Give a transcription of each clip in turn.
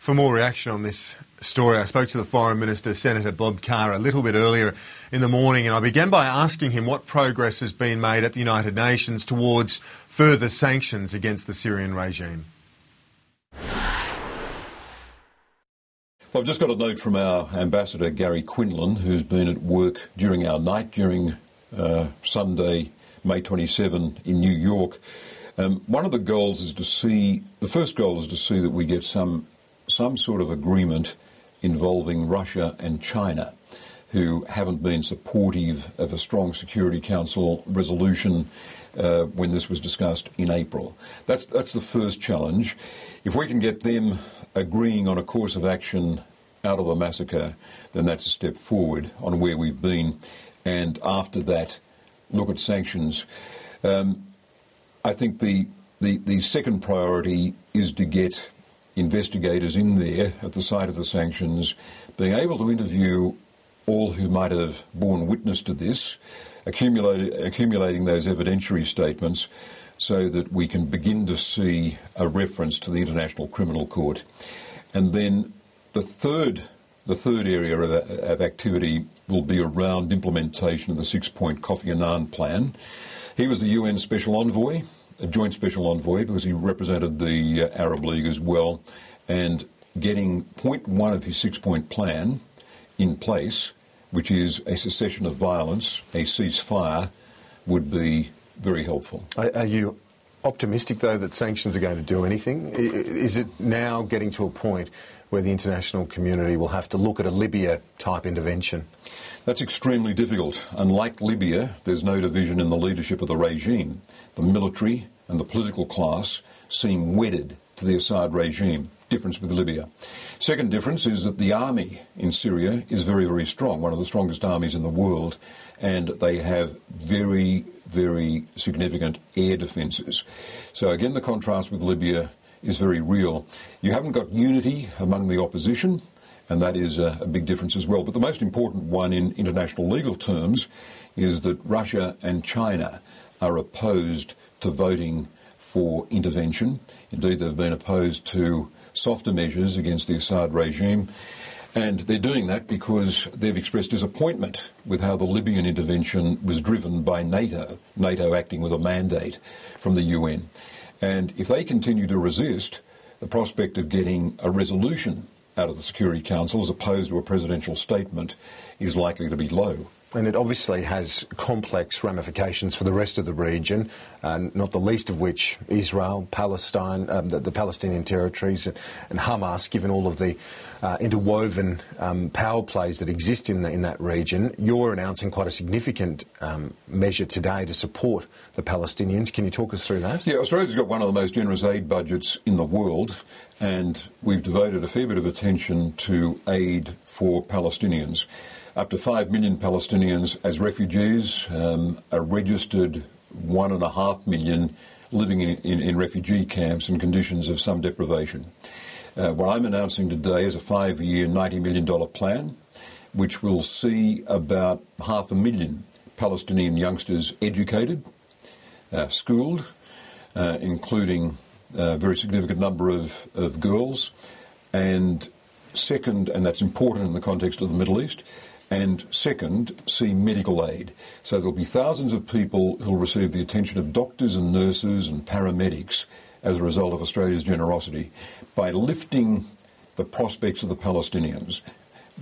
For more reaction on this story, I spoke to the Foreign Minister, Senator Bob Carr, a little bit earlier in the morning, and I began by asking him what progress has been made at the United Nations towards further sanctions against the Syrian regime. Well, I've just got a note from our ambassador, Gary Quinlan, who's been at work during our night, during Sunday, May 27 in New York. One of the goals is to see, the first goal is to see that we get some sort of agreement involving Russia and China, who haven't been supportive of a strong Security Council resolution when this was discussed in April. That's the first challenge. If we can get them agreeing on a course of action out of the massacre, then that's a step forward on where we've been. And after that, look at sanctions. I think the second priority is to get investigators in there at the site of the sanctions, being able to interview all who might have borne witness to this, accumulating those evidentiary statements so that we can begin to see a reference to the International Criminal Court. And then the third area of activity will be around implementation of the 6-point Kofi Annan plan. He was the UN Special Envoy, a joint Special Envoy, because he represented the Arab League as well, and getting point 1 of his 6-point plan in place, which is a cessation of violence, a ceasefire, would be very helpful. Are you optimistic, though, that sanctions are going to do anything? Is it now getting to a point where the international community will have to look at a Libya-type intervention? That's extremely difficult. Unlike Libya, there's no division in the leadership of the regime. The military and the political class seem wedded to the Assad regime. Difference with Libya. Second difference is that the army in Syria is very, very strong, one of the strongest armies in the world, and they have very, very significant air defences. So again, the contrast with Libya is very real. You haven't got unity among the opposition, and that is a big difference as well. But the most important one in international legal terms is that Russia and China are opposed to voting for intervention. Indeed, they've been opposed to softer measures against the Assad regime, and they're doing that because they've expressed disappointment with how the Libyan intervention was driven by NATO acting with a mandate from the UN. And if they continue to resist, the prospect of getting a resolution out of the Security Council as opposed to a presidential statement is likely to be low. And it obviously has complex ramifications for the rest of the region, not the least of which Israel, Palestine, the Palestinian territories, and Hamas, given all of the interwoven power plays that exist in that region. You're announcing quite a significant measure today to support the Palestinians. Can you talk us through that? Yeah, Australia's got one of the most generous aid budgets in the world, and we've devoted a fair bit of attention to aid for Palestinians. Up to 5 million Palestinians as refugees, a registered 1.5 million living in refugee camps in conditions of some deprivation. What I'm announcing today is a 5-year, $90 million plan, which will see about 500,000 Palestinian youngsters educated, schooled, including a very significant number of girls, and second, and that's important in the context of the Middle East, and second, see medical aid. So there'll be thousands of people who'll receive the attention of doctors and nurses and paramedics as a result of Australia's generosity. By lifting the prospects of the Palestinians,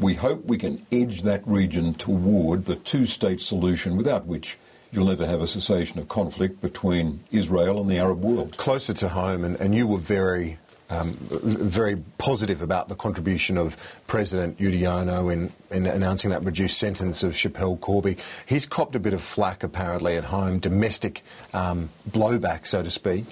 we hope we can edge that region toward the two-state solution, without which you'll never have a cessation of conflict between Israel and the Arab world. Closer to home, and you were very positive about the contribution of President Yudhoyono in announcing that reduced sentence of Schapelle Corby. He's copped a bit of flack, apparently, at home, domestic blowback, so to speak,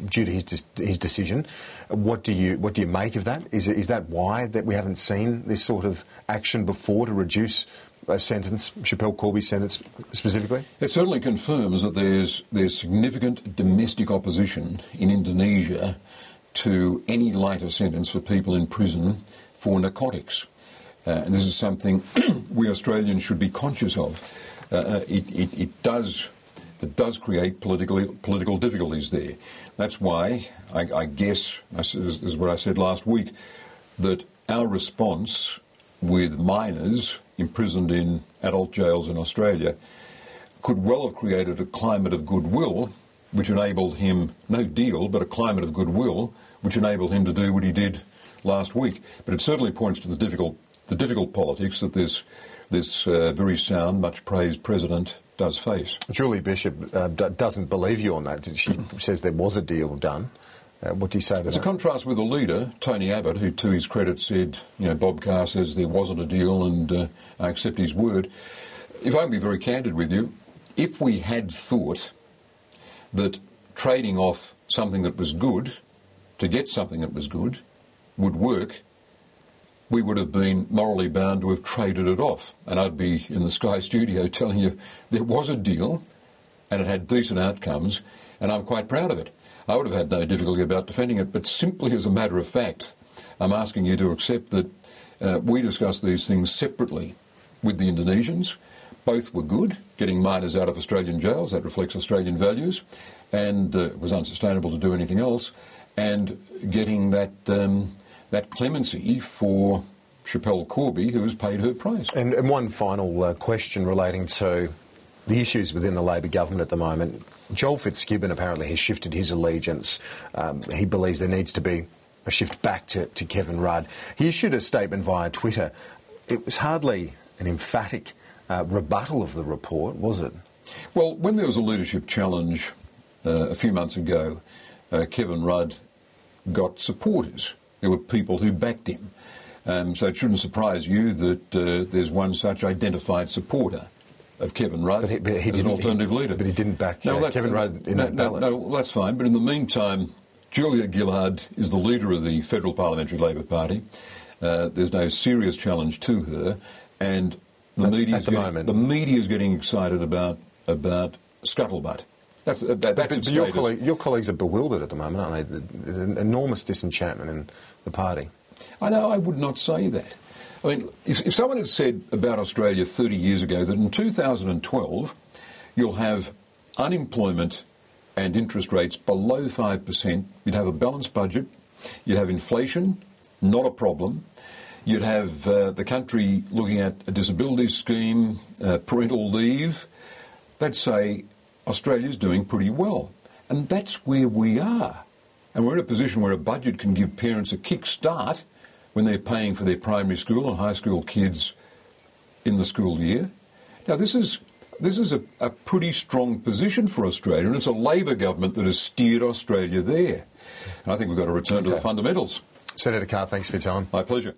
due to his decision. What do you make of that? Is that why that we haven't seen this sort of action before to reduce a sentence, Schapelle Corby's sentence specifically? It certainly confirms that there's significant domestic opposition in Indonesia to any lighter sentence for people in prison for narcotics. And this is something we Australians should be conscious of. It does create political difficulties there. That's why, I guess, this is what I said last week, that our response with minors imprisoned in adult jails in Australia could well have created a climate of goodwill which enabled him, no deal, but a climate of goodwill which enabled him to do what he did last week. But it certainly points to the difficult politics that this very sound, much praised president does face. Julie Bishop doesn't believe you on that. She says there was a deal done. What do you say to that? It's a contrast with the leader, Tony Abbott, who to his credit said, Bob Carr says there wasn't a deal and I accept his word. If I can be very candid with you, if we had thought that trading off something that was good to get something that was good would work, we would have been morally bound to have traded it off. And I'd be in the Sky studio telling you there was a deal and it had decent outcomes, and I'm quite proud of it. I would have had no difficulty about defending it, but simply as a matter of fact, I'm asking you to accept that we discussed these things separately with the Indonesians. Both were good, getting minors out of Australian jails, that reflects Australian values, and it was unsustainable to do anything else, and getting that clemency for Schapelle Corby, who has paid her price. And one final question relating to the issues within the Labor government at the moment. Joel Fitzgibbon apparently has shifted his allegiance. He believes there needs to be a shift back to Kevin Rudd. He issued a statement via Twitter. It was hardly an emphatic rebuttal of the report, was it? Well, when there was a leadership challenge a few months ago, Kevin Rudd got supporters. There were people who backed him. So it shouldn't surprise you that there's one such identified supporter of Kevin Rudd as an alternative leader. But he didn't back Kevin Rudd in that ballot. No, that's fine. But in the meantime, Julia Gillard is the leader of the Federal Parliamentary Labor Party. There's no serious challenge to her. And the media is getting excited about scuttlebutt. That's its status. Your colleagues are bewildered at the moment, aren't they? There's an enormous disenchantment in the party. I know, I would not say that. I mean, if someone had said about Australia 30 years ago that in 2012 you'll have unemployment and interest rates below 5%, you'd have a balanced budget, you'd have inflation, not a problem, you'd have the country looking at a disability scheme, parental leave, they'd say Australia's doing pretty well. And that's where we are. And we're in a position where a budget can give parents a kick start when they're paying for their primary school and high school kids in the school year. Now, this is a pretty strong position for Australia, and it's a Labor government that has steered Australia there. And I think we've got to return to the fundamentals. Senator Carr, thanks for your time. My pleasure.